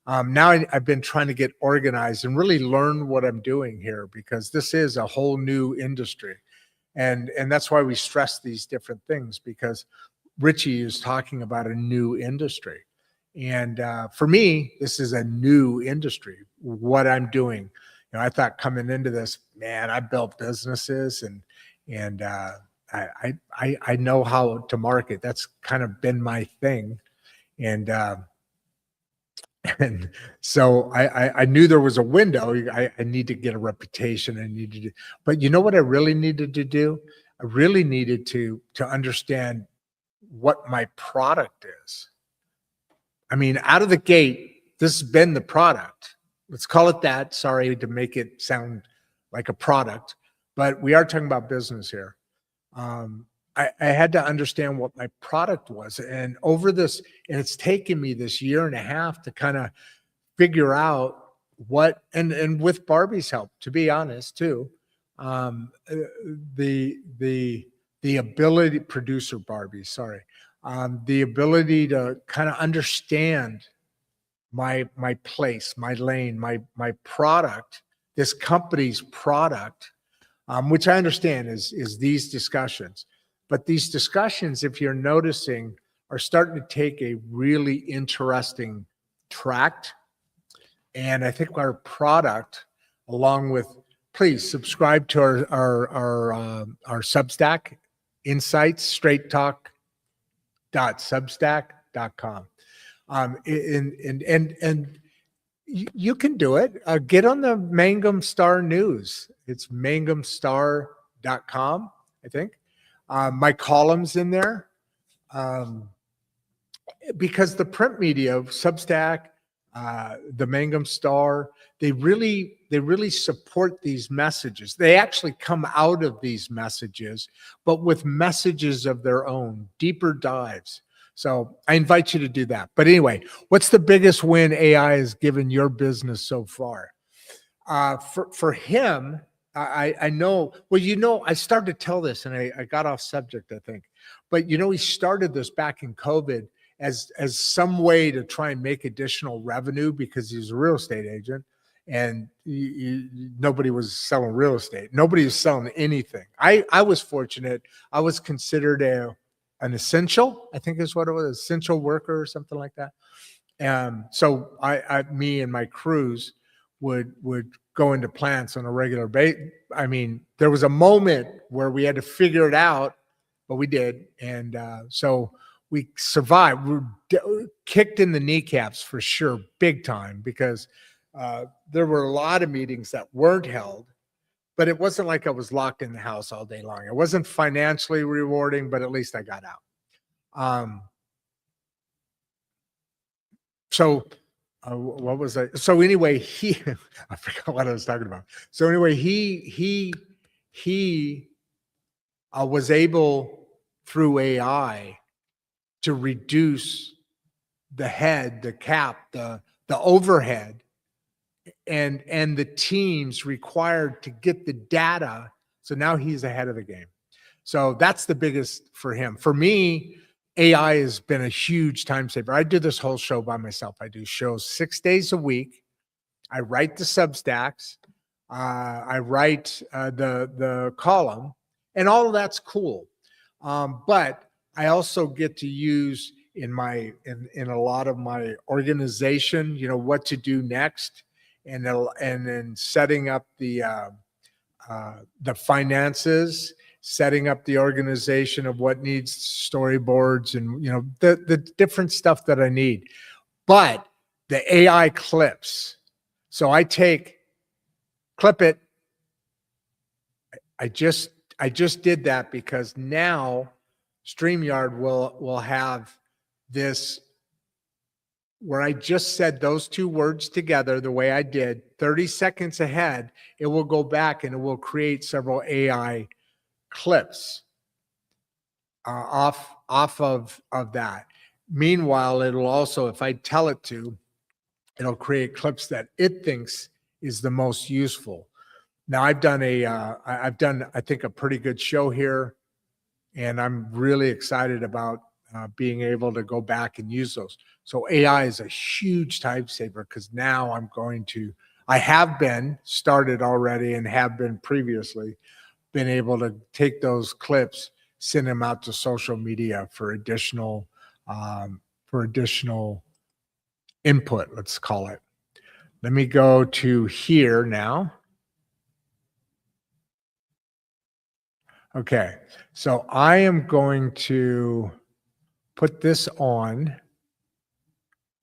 Now I've been trying to get organized and really learn what I'm doing here, because this is a whole new industry. And that's why we stress these different things, because Richie is talking about a new industry. And for me, this is a new industry, what I'm doing. I thought coming into this, man, I built businesses and I know how to market. That's kind of been my thing. And so I knew there was a window. I need to get a reputation. I needed to, but you know what I really needed to do? I really needed to understand what my product is. I mean, out of the gate, this has been the product. Let's call it that. Sorry to make it sound like a product, but we are talking about business here. I had to understand what my product was. And over this, and it's taken me this year and a half to kind of figure out what, and with Barbie's help, to be honest too, the ability, producer Barbie, sorry, the ability to kind of understand my place, my lane, my product, this company's product, which I understand is these discussions. But these discussions, if you're noticing, are starting to take a really interesting track. And I think our product, along with, please subscribe to our Substack, Insights, straighttalk.substack.com. And you can do it. Get on the Mangum Star News. It's mangumstar.com, I think. My column's in there, because the print media of Substack, the Mangum Star, they really support these messages. They actually come out of these messages, but with messages of their own, deeper dives. So I invite you to do that. But anyway, what's the biggest win AI has given your business so far? For him, I know, well, I started to tell this and I got off subject, I think, but he started this back in COVID as some way to try and make additional revenue, because he's a real estate agent and nobody was selling real estate. Nobody was selling anything. I was fortunate. I was considered an essential, I think is what it was, essential worker or something like that. So me and my crews would go into plants on a regular basis. I mean, there was a moment where we had to figure it out, but we did. And so we survived. We were kicked in the kneecaps for sure, big time, because there were a lot of meetings that weren't held, but it wasn't like I was locked in the house all day long. It wasn't financially rewarding, but at least I got out. So what was I? So anyway, I forgot what I was talking about. So anyway, he was able through AI to reduce the head, the cap, the overhead, and the teams required to get the data. So now he's ahead of the game. So that's the biggest for him. For me, AI has been a huge time saver. I do this whole show by myself. I do shows 6 days a week. I write the Substacks. I write the column, and all of that's cool. But I also get to use in a lot of my organization, what to do next, and then setting up the finances, setting up the organization of what needs storyboards and the different stuff that I need. But the AI clips, so I clip it. I just did that because now StreamYard will have this where I just said those two words together the way I did 30 seconds ahead. It will go back and it will create several AI clips off of that. Meanwhile, it'll also, if I tell it to, it'll create clips that it thinks is the most useful. Now I've done I think a pretty good show here, and I'm really excited about being able to go back and use those. So AI is a huge time saver because now I have been started already and have been previously been able to take those clips, send them out to social media for additional input, let's call it. Let me go to here now. Okay, so I am going to put this on.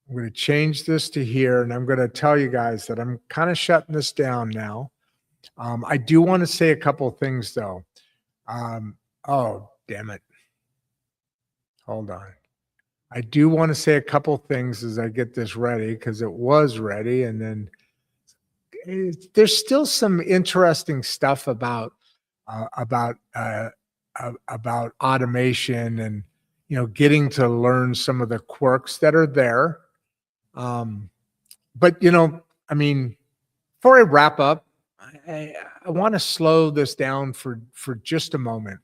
I'm going to change this to here, and I'm going to tell you guys that I'm kind of shutting this down now. I do want to say a couple of things though. Oh, damn it. Hold on. I do want to say a couple of things as I get this ready because it was ready, and then there's still some interesting stuff about automation and getting to learn some of the quirks that are there. But I mean, before I wrap up, I want to slow this down for just a moment.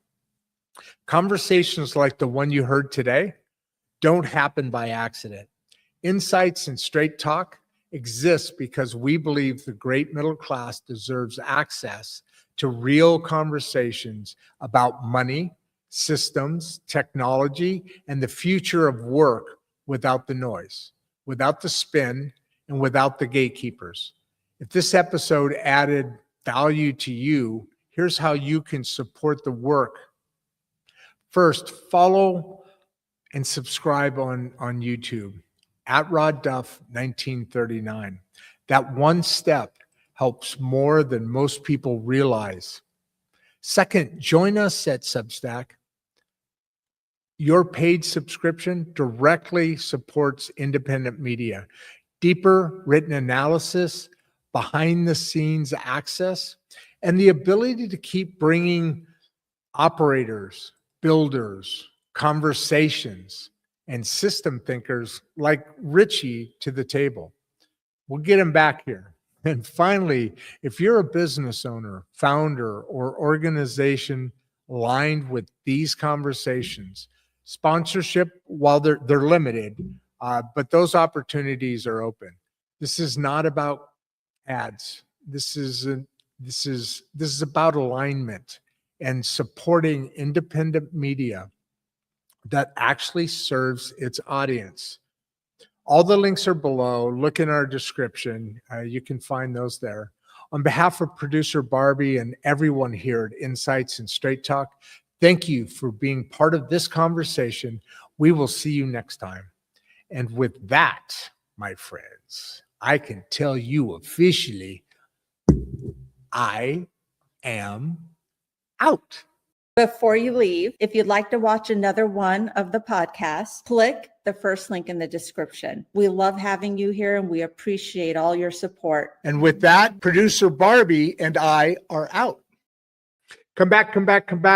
Conversations like the one you heard today don't happen by accident. Insights and Straight Talk exists because we believe the great middle class deserves access to real conversations about money, systems, technology, and the future of work without the noise, without the spin, and without the gatekeepers. If this episode added value to you, here's how you can support the work. First, follow and subscribe on YouTube at Rod Duff 1939. That one step helps more than most people realize. Second, join us at Substack. Your paid subscription directly supports independent media. Deeper written analysis, behind the scenes access, and the ability to keep bringing operators, builders, conversations, and system thinkers like Richie to the table. We'll get him back here. And finally, if you're a business owner, founder, or organization aligned with these conversations, sponsorship, while they're limited, but those opportunities are open. This is not about ads. This is about alignment and supporting independent media that actually serves its audience. All the links are below. Look in our description. You can find those there. On behalf of producer Barbie and everyone here at Insights and Straight Talk, thank you for being part of this conversation. We will see you next time. And with that, my friends, I can tell you officially, I am out. Before you leave, if you'd like to watch another one of the podcasts, click the first link in the description. We love having you here and we appreciate all your support. And with that, producer Barbie and I are out. Come back, come back, come back.